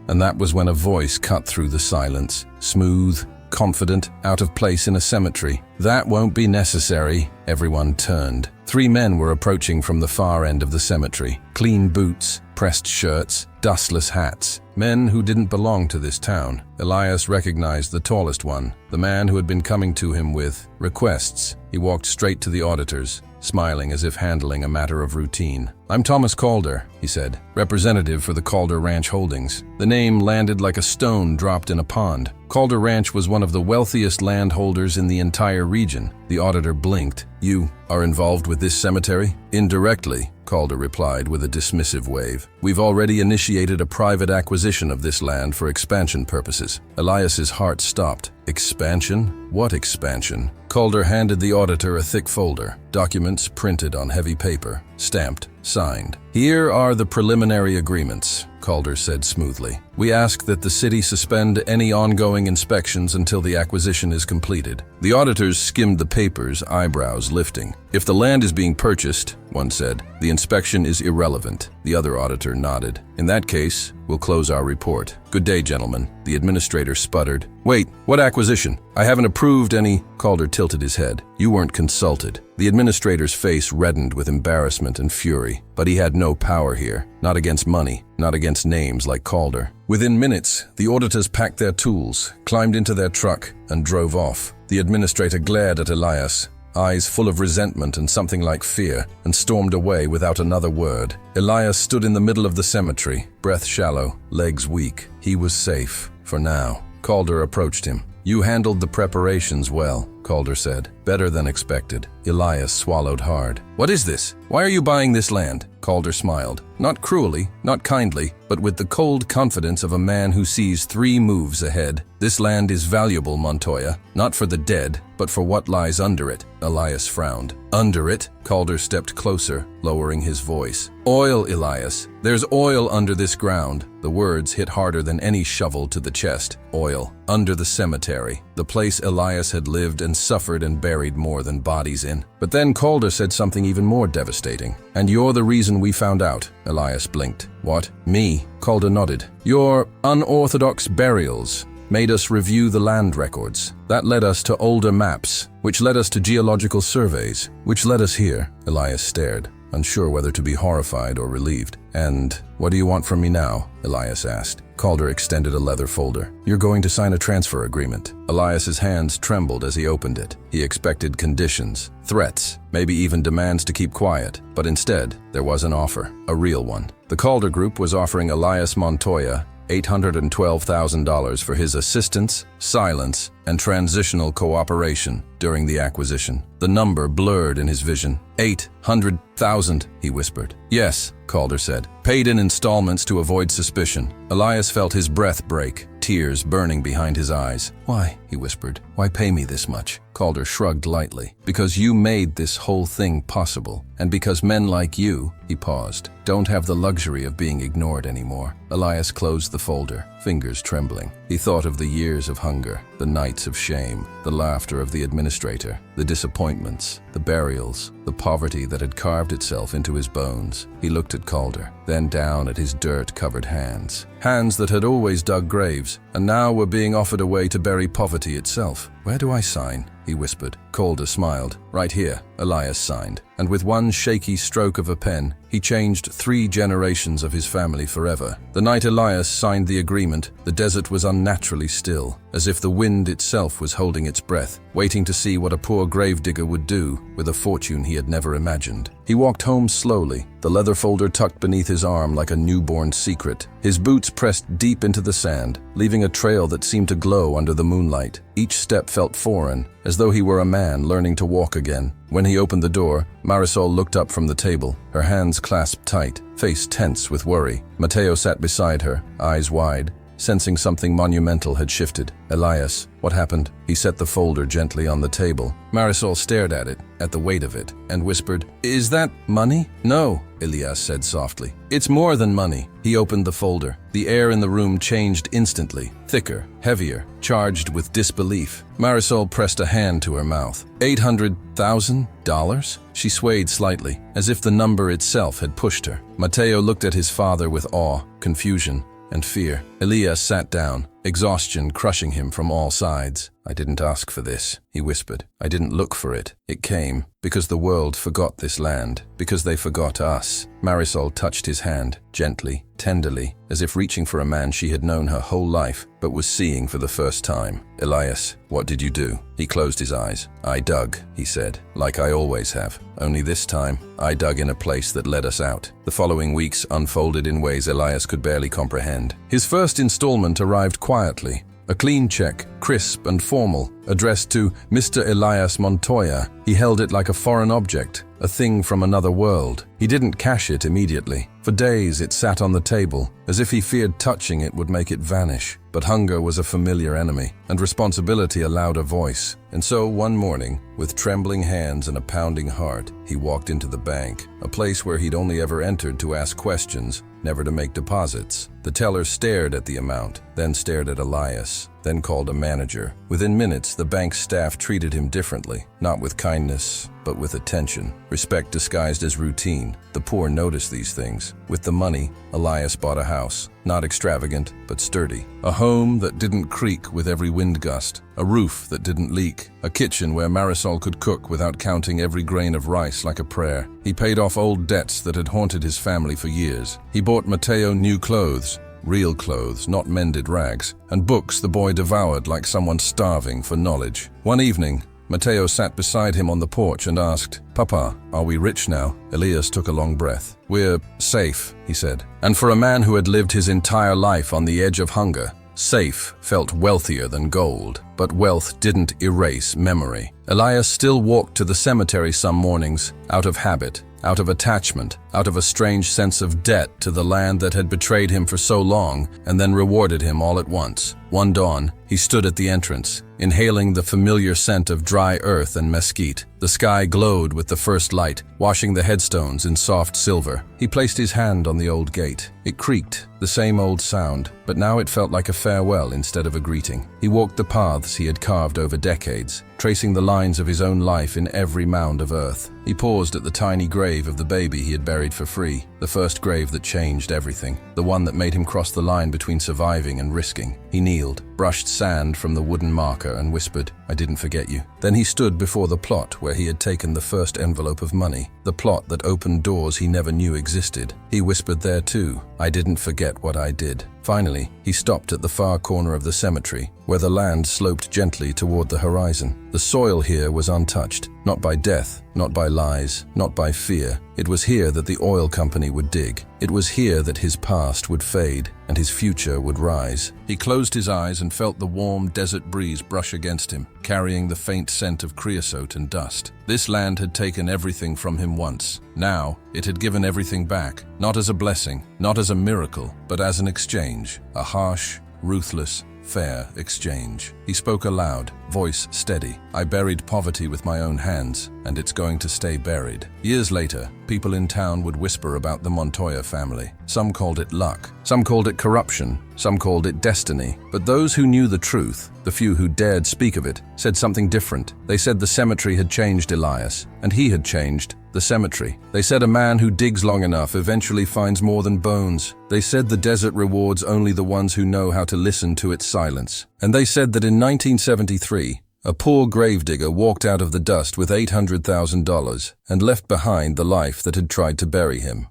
and that was when a voice cut through the silence. Smooth, confident, out of place in a cemetery. "That won't be necessary." Everyone turned. 3 men were approaching from the far end of the cemetery. Clean boots, pressed shirts, dustless hats. Men who didn't belong to this town. Elias recognized the tallest one, the man who had been coming to him with requests. He walked straight to the auditors, smiling as if handling a matter of routine. "I'm Thomas Calder," he said, "representative for the Calder Ranch Holdings." The name landed like a stone dropped in a pond. Calder Ranch was one of the wealthiest landholders in the entire region. The auditor blinked. "You are involved with this cemetery?" "Indirectly," Calder replied with a dismissive wave. "We've already initiated a private acquisition of this land for expansion purposes." Elias's heart stopped. "Expansion? What expansion?" Calder handed the auditor a thick folder, documents printed on heavy paper, stamped, signed. "Here are the preliminary agreements," Calder said smoothly. "We ask that the city suspend any ongoing inspections until the acquisition is completed." The auditors skimmed the papers, eyebrows lifting. "If the land is being purchased," one said, "the inspection is irrelevant." The other auditor nodded. In that case, we'll close our report. Good day, gentlemen, the administrator sputtered. Wait, what acquisition? I haven't approved any. Calder tilted his head. You weren't consulted. The administrator's face reddened with embarrassment and fury, but he had no power here. Not against money, not against names like Calder. Within minutes, the auditors packed their tools, climbed into their truck, and drove off. The administrator glared at Elias, eyes full of resentment and something like fear, and stormed away without another word. Elias stood in the middle of the cemetery, breath shallow, legs weak. He was safe, for now. Calder approached him. You handled the preparations well, Calder said. Better than expected. Elias swallowed hard. What is this? Why are you buying this land? Calder smiled. Not cruelly, not kindly, but with the cold confidence of a man who sees 3 moves ahead. This land is valuable, Montoya, not for the dead, but for what lies under it. Elias frowned. Under it? Calder stepped closer, lowering his voice. Oil, Elias. There's oil under this ground. The words hit harder than any shovel to the chest. Oil. Under the cemetery. The place Elias had lived and suffered and buried more than bodies in. But then Calder said something even more devastating. And you're the reason we found out. Elias blinked. What? Me? Calder nodded. Your unorthodox burials made us review the land records. That led us to older maps, which led us to geological surveys, which led us here. Elias stared, unsure whether to be horrified or relieved. And what do you want from me now? Elias asked. Calder extended a leather folder. You're going to sign a transfer agreement. Elias's hands trembled as he opened it. He expected conditions, threats, maybe even demands to keep quiet. But instead, there was an offer, a real one. The Calder Group was offering Elias Montoya $812,000 for his assistance, silence, and transitional cooperation during the acquisition. The number blurred in his vision. 800,000, he whispered. Yes, Calder said. Paid in installments to avoid suspicion. Elias felt his breath break, tears burning behind his eyes. Why, he whispered. Why pay me this much? Calder shrugged lightly. Because you made this whole thing possible. And because men like you, he paused, don't have the luxury of being ignored anymore. Elias closed the folder, fingers trembling. He thought of the years of hunger, the nights of shame, the laughter of the administrator, the disappointments, the burials, the poverty that had carved itself into his bones. He looked at Calder, then down at his dirt-covered hands. Hands that had always dug graves, and now were being offered away to bury poverty itself. Where do I sign? He whispered. Calder smiled. Right here, Elias signed. And with one shaky stroke of a pen, he changed 3 generations of his family forever. The night Elias signed the agreement, the desert was unnaturally still, as if the wind itself was holding its breath, waiting to see what a poor gravedigger would do with a fortune he had never imagined. He walked home slowly, the leather folder tucked beneath his arm like a newborn secret. His boots pressed deep into the sand, leaving a trail that seemed to glow under the moonlight. Each step felt foreign, as though he were a man learning to walk again. When he opened the door, Marisol looked up from the table, her hands clasped tight, face tense with worry. Mateo sat beside her, eyes wide, sensing something monumental had shifted. Elias, what happened? He set the folder gently on the table. Marisol stared at it, at the weight of it, and whispered, Is that money? No, Elias said softly. It's more than money. He opened the folder. The air in the room changed instantly, thicker, heavier, charged with disbelief. Marisol pressed a hand to her mouth. $800,000? She swayed slightly, as if the number itself had pushed her. Mateo looked at his father with awe, confusion, and fear. Elias sat down, exhaustion crushing him from all sides. I didn't ask for this, he whispered. I didn't look for it. It came because the world forgot this land, because they forgot us. Marisol touched his hand, gently, tenderly, as if reaching for a man she had known her whole life, but was seeing for the first time. Elias, what did you do? He closed his eyes. I dug, he said, like I always have. Only this time, I dug in a place that led us out. The following weeks unfolded in ways Elias could barely comprehend. His first installment arrived quietly. A clean check, crisp and formal, addressed to Mr. Elias Montoya. He held it like a foreign object, a thing from another world. He didn't cash it immediately. For days it sat on the table, as if he feared touching it would make it vanish. But hunger was a familiar enemy, and responsibility a louder voice. And so one morning, with trembling hands and a pounding heart, he walked into the bank, a place where he'd only ever entered to ask questions, never to make deposits. The teller stared at the amount, then stared at Elias. then called a manager. Within minutes, the bank's staff treated him differently, not with kindness, but with attention. Respect disguised as routine. The poor noticed these things. With the money, Elias bought a house. Not extravagant, but sturdy. A home that didn't creak with every wind gust. A roof that didn't leak. A kitchen where Marisol could cook without counting every grain of rice like a prayer. He paid off old debts that had haunted his family for years. He bought Mateo new clothes. Real clothes, not mended rags. And books the boy devoured like someone starving for knowledge. One evening, Mateo sat beside him on the porch and asked, "Papa, are we rich now?" Elias took a long breath. "We're safe," he said. And for a man who had lived his entire life on the edge of hunger, safe felt wealthier than gold. But wealth didn't erase memory. Elias still walked to the cemetery some mornings, out of habit, out of attachment, out of a strange sense of debt to the land that had betrayed him for so long and then rewarded him all at once. One dawn, he stood at the entrance, inhaling the familiar scent of dry earth and mesquite. The sky glowed with the first light, washing the headstones in soft silver. He placed his hand on the old gate. It creaked, the same old sound, but now it felt like a farewell instead of a greeting. He walked the paths he had carved over decades, tracing the lines of his own life in every mound of earth. He paused at the tiny grave of the baby he had buried for free, the first grave that changed everything, the one that made him cross the line between surviving and risking. He kneeled, brushed sand from the wooden marker and whispered, "I didn't forget you." Then he stood before the plot where he had taken the first envelope of money, the plot that opened doors he never knew existed. He whispered there too, "I didn't forget what I did." Finally, he stopped at the far corner of the cemetery, where the land sloped gently toward the horizon. The soil here was untouched, not by death, not by lies, not by fear. It was here that the oil company would dig. It was here that his past would fade and his future would rise. He closed his eyes and felt the warm desert breeze brush against him, carrying the faint scent of creosote and dust. This land had taken everything from him once. Now, it had given everything back, not as a blessing, not as a miracle, but as an exchange, a harsh, ruthless, fair exchange. He spoke aloud, voice steady. "I buried poverty with my own hands, and it's going to stay buried." Years later, people in town would whisper about the Montoya family. Some called it luck, some called it corruption, some called it destiny. But those who knew the truth, the few who dared speak of it, said something different. They said the cemetery had changed Elias, and he had changed the cemetery. They said a man who digs long enough eventually finds more than bones. They said the desert rewards only the ones who know how to listen to its silence. And they said that in 1973, a poor gravedigger walked out of the dust with $800,000 and left behind the life that had tried to bury him.